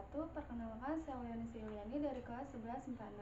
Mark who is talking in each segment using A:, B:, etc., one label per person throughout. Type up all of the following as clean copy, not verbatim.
A: wabarakatuh. Perkenalkan, saya Uliani dari kelas 11 IPA 6.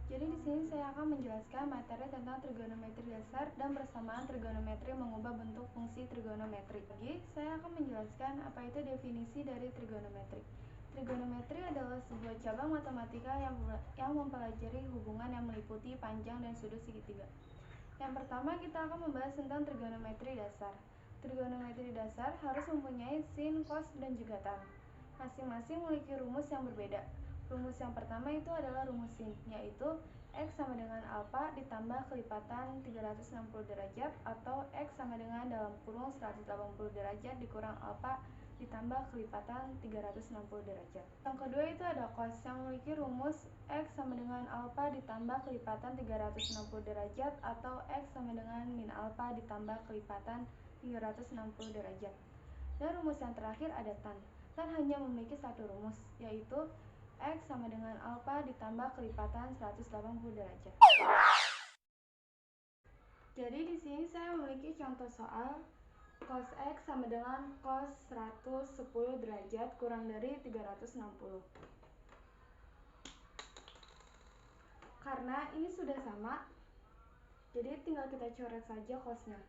A: Jadi di sini saya akan menjelaskan materi tentang trigonometri dasar dan persamaan trigonometri mengubah bentuk fungsi trigonometri. Jadi saya akan menjelaskan apa itu definisi dari trigonometri. Trigonometri adalah sebuah cabang matematika yang mempelajari hubungan yang meliputi panjang dan sudut segitiga. Yang pertama, kita akan membahas tentang trigonometri dasar. Trigonometri dasar harus mempunyai sin, cos, dan juga tan. Masing-masing memiliki rumus yang berbeda. Rumus yang pertama itu adalah rumus sin, yaitu X sama dengan alfa ditambah kelipatan 360 derajat atau X sama dengan dalam kurung 180 derajat dikurang alfa ditambah kelipatan 360 derajat. Yang kedua itu ada cos yang memiliki rumus X sama dengan alfa ditambah kelipatan 360 derajat atau X sama dengan min alfa ditambah kelipatan 360 derajat. Dan rumus yang terakhir ada tan. Tan hanya memiliki satu rumus, yaitu X sama dengan alfa ditambah kelipatan 180 derajat. Jadi di sini saya memiliki contoh soal cos X sama dengan cos 110 derajat kurang dari 360. Karena ini sudah sama, jadi tinggal kita coret saja cosnya.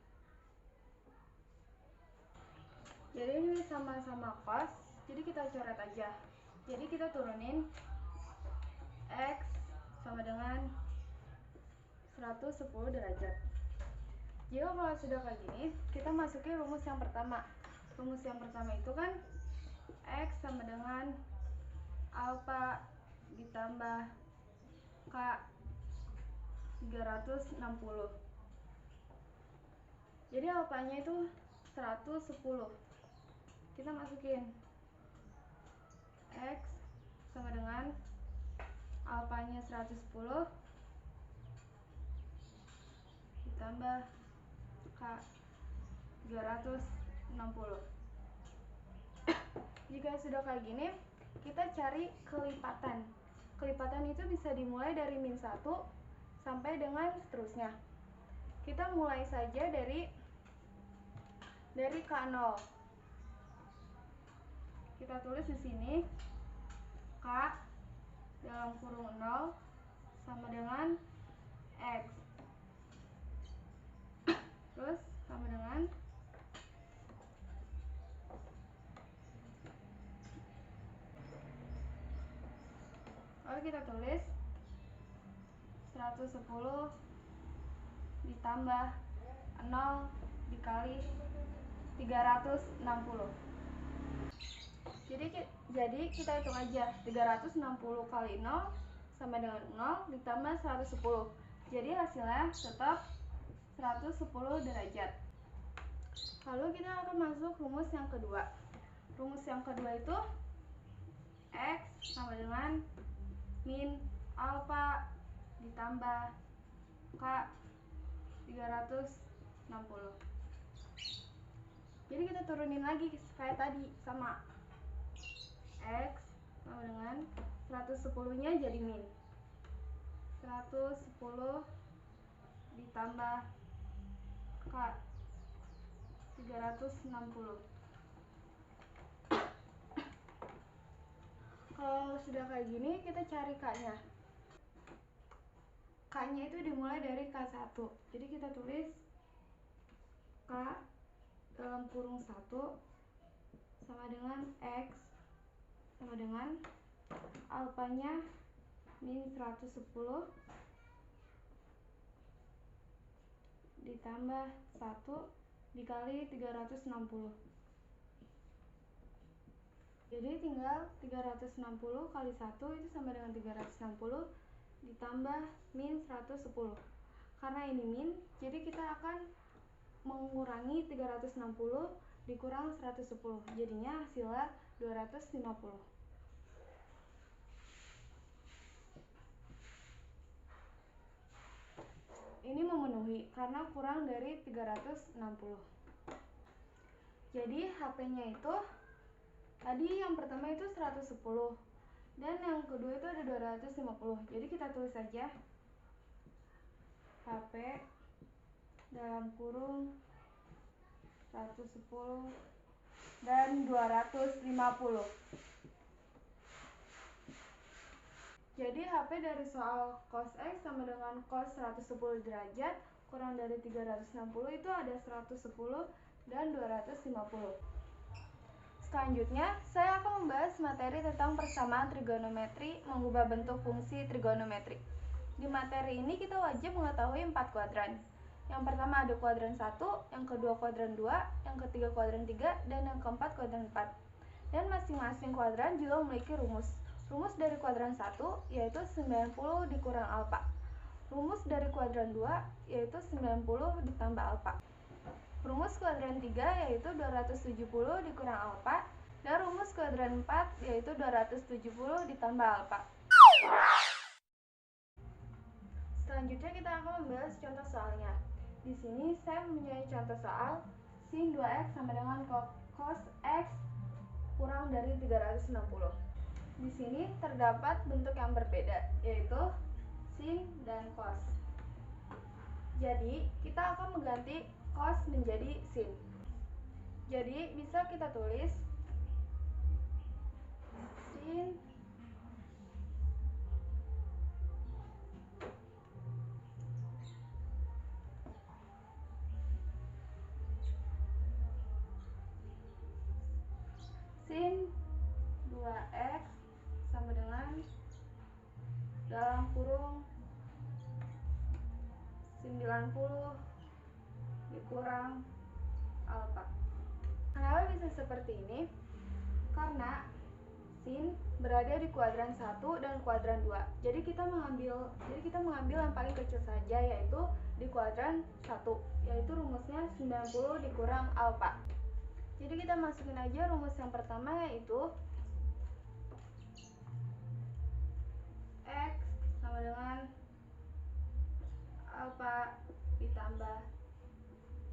A: Jadi ini sama-sama cos, jadi kita coret aja. Jadi kita turunin X sama dengan 110 derajat. Jika kalau sudah kayak gini, kita masukin rumus yang pertama. Rumus yang pertama itu kan X sama dengan alfa ditambah K 360. Jadi alfanya itu 110. Kita masukin X sama dengan alfanya 110 ditambah K 360. Jika sudah kayak gini, kita cari kelipatan. Kelipatan itu bisa dimulai dari min 1 sampai dengan seterusnya. Kita mulai saja dari K0. Kita tulis di sini K dalam kurung 0 sama dengan X. Terus sama dengan lalu kita tulis 110 ditambah 0 dikali 360. Jadi kita hitung aja, 360 kali 0 sama dengan 0 ditambah 110. Jadi hasilnya tetap 110 derajat. Lalu kita akan masuk rumus yang kedua. Rumus yang kedua itu X sama dengan min alfa ditambah K 360. Jadi kita turunin lagi kayak tadi, sama X sama dengan 110-nya jadi min 110 ditambah K 360. Kalau sudah kayak gini, kita cari K-nya. K-nya itu dimulai dari K1. Jadi kita tulis K dalam kurung 1 sama dengan X sama dengan alfanya min 110 ditambah 1 dikali 360. Jadi tinggal 360 kali 1 itu sama dengan 360 ditambah min 110. Karena ini min, jadi kita akan mengurangi 360 dikurang 110. Jadinya hasilnya 250. Ini memenuhi karena kurang dari 360. Jadi HP-nya itu tadi yang pertama itu 110 dan yang kedua itu ada 250. Jadi kita tulis saja HP dalam kurung 110 dan 250. Jadi HP dari soal cos X sama dengan cos 110 derajat kurang dari 360 itu ada 110 dan 250. Selanjutnya, saya akan membahas materi tentang persamaan trigonometri mengubah bentuk fungsi trigonometri. Di materi ini kita wajib mengetahui 4 kuadran. Yang pertama ada kuadran 1, yang kedua kuadran 2, yang ketiga kuadran 3, dan yang keempat kuadran 4. Dan masing-masing kuadran juga memiliki rumus. Rumus dari kuadran 1 yaitu 90 dikurang alfa. Rumus dari kuadran 2 yaitu 90 ditambah alfa. Rumus kuadran 3 yaitu 270 dikurang alfa. Dan rumus kuadran 4 yaitu 270 ditambah alfa. Selanjutnya kita akan membahas contoh soalnya. Di sini saya mempunyai contoh soal sin 2x sama dengan cos x kurang dari 360. Di sini terdapat bentuk yang berbeda, yaitu sin dan cos. Jadi, kita akan mengganti cos menjadi sin. Jadi, bisa kita tulis sin sin 2x sama dengan dalam kurung 90 dikurang alfa. Kenapa bisa seperti ini? Karena sin berada di kuadran 1 dan kuadran 2. Jadi kita mengambil yang paling kecil saja, yaitu di kuadran 1, yaitu rumusnya 90 dikurang alfa. Jadi kita masukin aja rumus yang pertama, yaitu X sama dengan alfa ditambah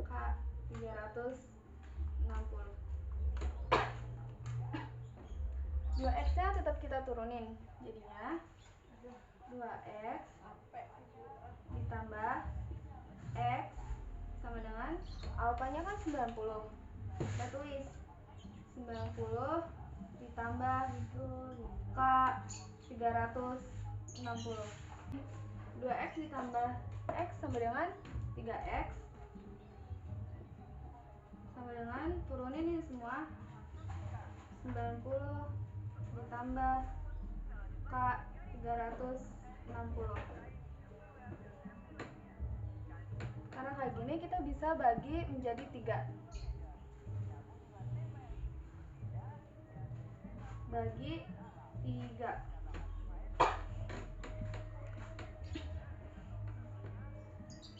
A: K 360. 2x nya tetap kita turunin, jadinya 2x ditambah x sama dengan alfanya kan 90, kita tulis 90 ditambah K 360. 2x ditambah x sama dengan 3x sama dengan, turunin ini semua, 90 ditambah K 360. Karena kayak gini kita bisa bagi menjadi 3. Bagi 3.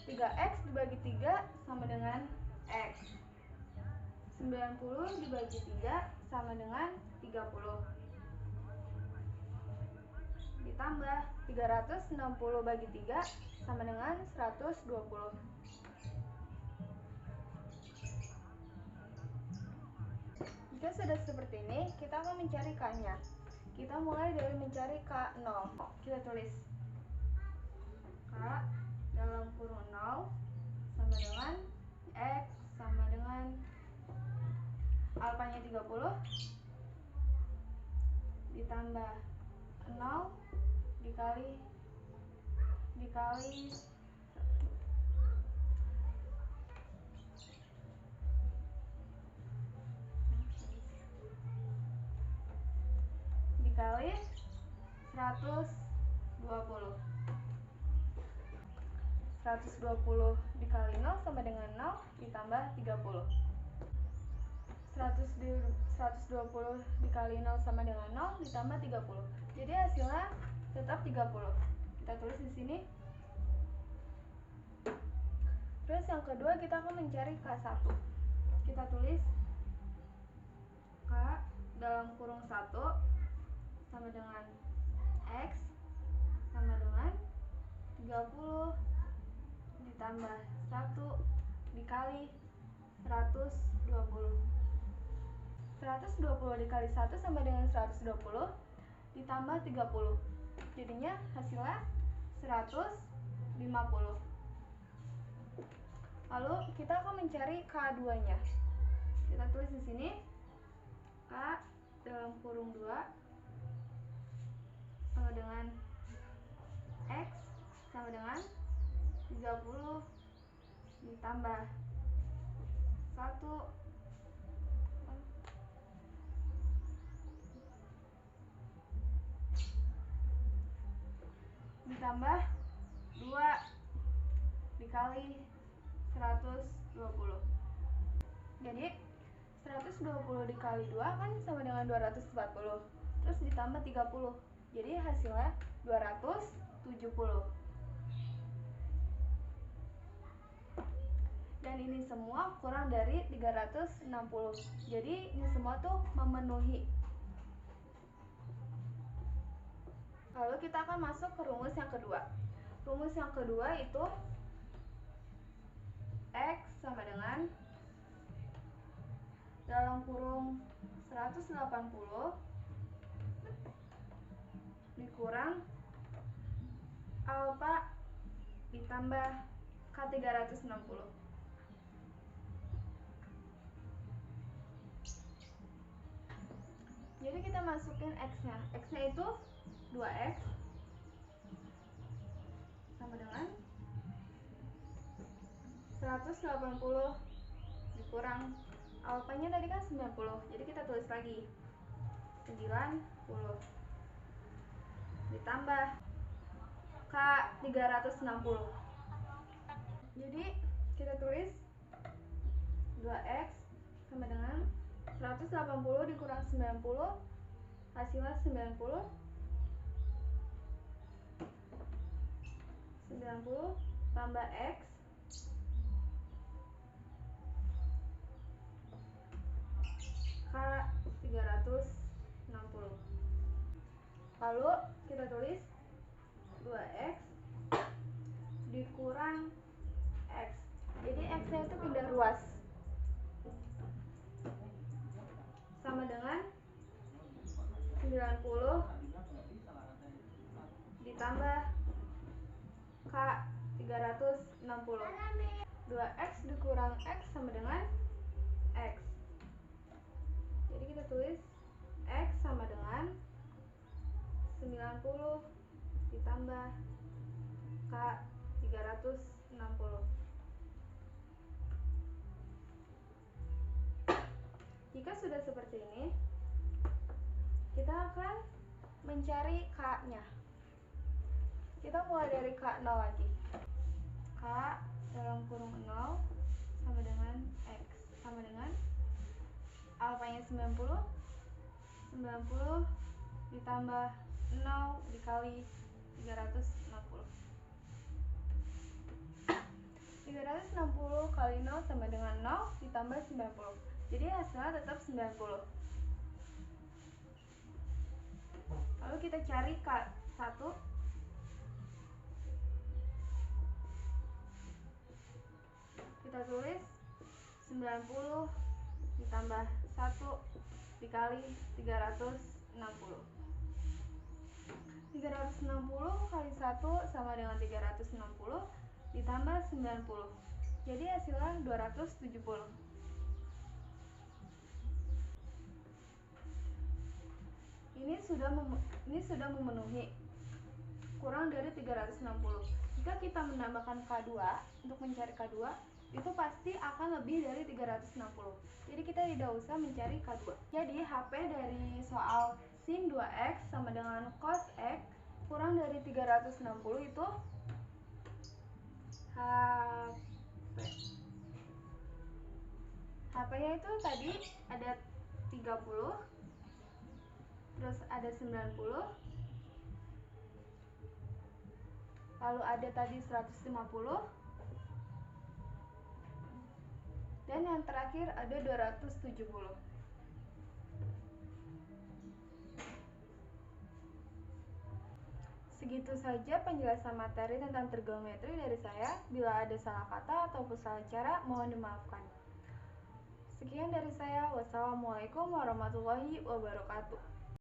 A: 3x dibagi 3 sama dengan x. 90 dibagi 3 sama dengan 30. Ditambah 360 bagi 3 sama dengan 120. Jika sudah seperti ini, kita akan mencari K-nya. Kita mulai dari mencari K0. Kita tulis K dalam kurung 0 sama dengan X sama dengan alfanya 30 ditambah 0 dikali dikali 120. 120 dikali 0 sama dengan 0 ditambah 30. 120 dikali 0 sama dengan 0 ditambah 30. Jadi hasilnya tetap 30. Kita tulis di sini. Terus yang kedua kita akan mencari K1. Kita tulis K dalam kurung 1 sama dengan X sama dengan 30 ditambah 1 dikali 120. 120 dikali 1 sama dengan 120 ditambah 30. Jadinya hasilnya 150. Lalu kita akan mencari K2-nya. Kita tulis di sini K dalam kurung 2 sama dengan X sama dengan 30 ditambah 1 ditambah 2 dikali 120. Jadi 120 dikali 2 kan sama dengan 240. Terus ditambah 30. Jadi hasilnya 270. Dan ini semua kurang dari 360. Jadi ini semua tuh memenuhi. Lalu kita akan masuk ke rumus yang kedua. Rumus yang kedua itu X sama dengan dalam kurung 180 dikurang alfa ditambah K360. Jadi kita masukin X-nya. X-nya itu 2X sama dengan 180 dikurang alfanya tadi kan 90. Jadi kita tulis lagi 90 ditambah K360. Jadi kita tulis 2X sama dengan 180 dikurang 90 hasilnya 90 tambah X K360. Lalu kita tulis 2X dikurang X. Jadi X-nya itu pindah ruas. Sama dengan 90 ditambah K360. 2X dikurang X sama dengan X. Jadi kita tulis X sama dengan 90 ditambah K360. Jika sudah seperti ini, kita akan mencari K-nya. Kita mulai dari K0 lagi. K dalam kurung 0 sama dengan X sama dengan alfanya 90 ditambah 0 dikali 360. 360 kali 0 sama dengan 0 ditambah 90. Jadi hasilnya tetap 90. Lalu kita cari K1. Kita tulis 90 ditambah 1 dikali 360. 360 kali 1 sama dengan 360 ditambah 90. Jadi hasilnya 270. Ini sudah memenuhi kurang dari 360. Jika kita menambahkan K2 untuk mencari K2, itu pasti akan lebih dari 360. Jadi kita tidak usah mencari K2. Jadi HP dari soal sin 2X sama dengan cos X kurang dari 360 itu HP. HP-nya itu tadi ada 30, terus ada 90, lalu ada tadi 150, dan yang terakhir ada 270. Segitu saja penjelasan materi tentang trigonometri dari saya. Bila ada salah kata ataupun salah cara, mohon dimaafkan. Sekian dari saya. Wassalamualaikum warahmatullahi wabarakatuh.